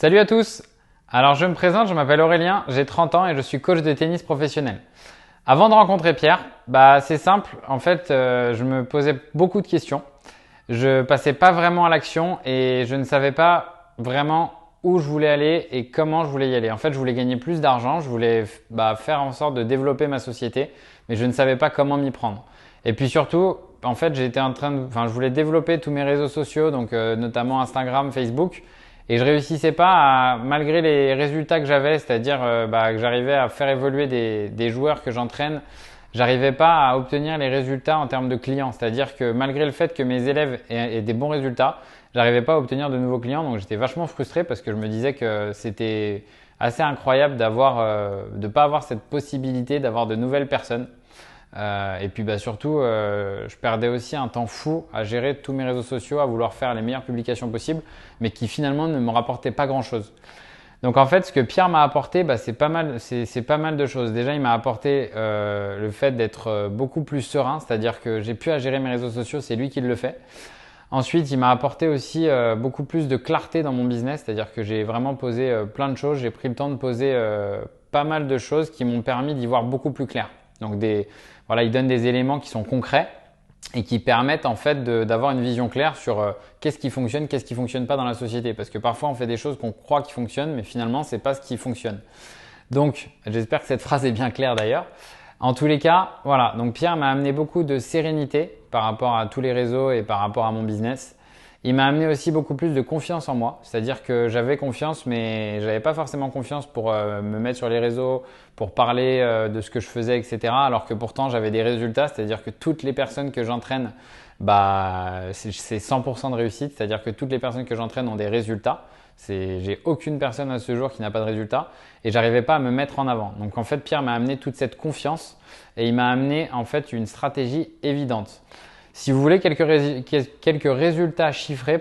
Salut à tous. Alors je me présente, je m'appelle Aurélien, j'ai 30 ans et je suis coach de tennis professionnel. Avant de rencontrer Pierre, c'est simple, en fait je me posais beaucoup de questions. Je passais pas vraiment à l'action et je ne savais pas vraiment où je voulais aller et comment je voulais y aller. En fait, je voulais gagner plus d'argent, je voulais faire en sorte de développer ma société, mais je ne savais pas comment m'y prendre. Et puis surtout, en fait, je voulais développer tous mes réseaux sociaux, donc notamment Instagram, Facebook, et je réussissais pas malgré les résultats que j'avais, c'est-à-dire que j'arrivais à faire évoluer des joueurs que j'entraîne, j'arrivais pas à obtenir les résultats en termes de clients. C'est-à-dire que malgré le fait que mes élèves aient des bons résultats, j'arrivais pas à obtenir de nouveaux clients. Donc j'étais vachement frustré parce que je me disais que c'était assez incroyable de pas avoir cette possibilité d'avoir de nouvelles personnes. Et puis surtout, je perdais aussi un temps fou à gérer tous mes réseaux sociaux, à vouloir faire les meilleures publications possibles, mais qui finalement ne me rapportaient pas grand-chose. Donc en fait, ce que Pierre m'a apporté, c'est pas mal de choses. Déjà, il m'a apporté le fait d'être beaucoup plus serein, c'est-à-dire que j'ai plus à gérer mes réseaux sociaux, c'est lui qui le fait. Ensuite, il m'a apporté aussi beaucoup plus de clarté dans mon business, c'est-à-dire que j'ai vraiment posé plein de choses, j'ai pris le temps de poser pas mal de choses qui m'ont permis d'y voir beaucoup plus clair. Donc il donne des éléments qui sont concrets et qui permettent en fait d'avoir une vision claire sur qu'est-ce qui fonctionne pas dans la société. Parce que parfois on fait des choses qu'on croit qui fonctionnent, mais finalement c'est pas ce qui fonctionne. Donc j'espère que cette phrase est bien claire d'ailleurs. En tous les cas, voilà. Donc Pierre m'a amené beaucoup de sérénité par rapport à tous les réseaux et par rapport à mon business. Il m'a amené aussi beaucoup plus de confiance en moi, c'est-à-dire que j'avais confiance, mais j'avais pas forcément confiance pour me mettre sur les réseaux, pour parler de ce que je faisais, etc. Alors que pourtant j'avais des résultats, c'est-à-dire que toutes les personnes que j'entraîne, c'est 100% de réussite, c'est-à-dire que toutes les personnes que j'entraîne ont des résultats. J'ai aucune personne à ce jour qui n'a pas de résultats et j'arrivais pas à me mettre en avant. Donc en fait, Pierre m'a amené toute cette confiance et il m'a amené en fait une stratégie évidente. Si vous voulez quelques résultats chiffrés,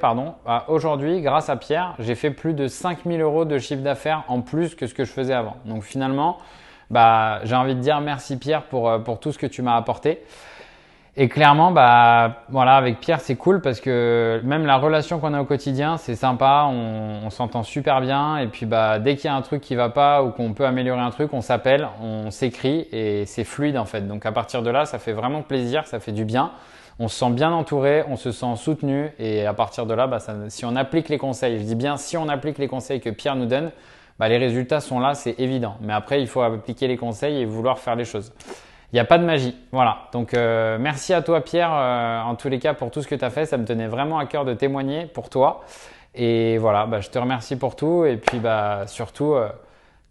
aujourd'hui, grâce à Pierre, j'ai fait plus de 5 000 € de chiffre d'affaires en plus que ce que je faisais avant. Donc finalement, j'ai envie de dire merci Pierre pour tout ce que tu m'as apporté. Et clairement, avec Pierre, c'est cool parce que même la relation qu'on a au quotidien, c'est sympa, on s'entend super bien. Et puis, dès qu'il y a un truc qui va pas ou qu'on peut améliorer un truc, on s'appelle, on s'écrit et c'est fluide en fait. Donc, à partir de là, ça fait vraiment plaisir, ça fait du bien. On se sent bien entouré, on se sent soutenu et à partir de là, si on applique les conseils, je dis bien si on applique les conseils que Pierre nous donne, les résultats sont là, c'est évident. Mais après, il faut appliquer les conseils et vouloir faire les choses. Il n'y a pas de magie. Voilà. Donc, merci à toi, Pierre, en tous les cas, pour tout ce que tu as fait. Ça me tenait vraiment à cœur de témoigner pour toi. Et voilà, je te remercie pour tout. Et puis, surtout,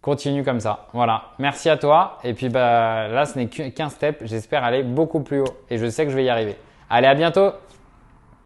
continue comme ça. Voilà. Merci à toi. Et puis, là, ce n'est qu'un step. J'espère aller beaucoup plus haut. Et je sais que je vais y arriver. Allez, à bientôt!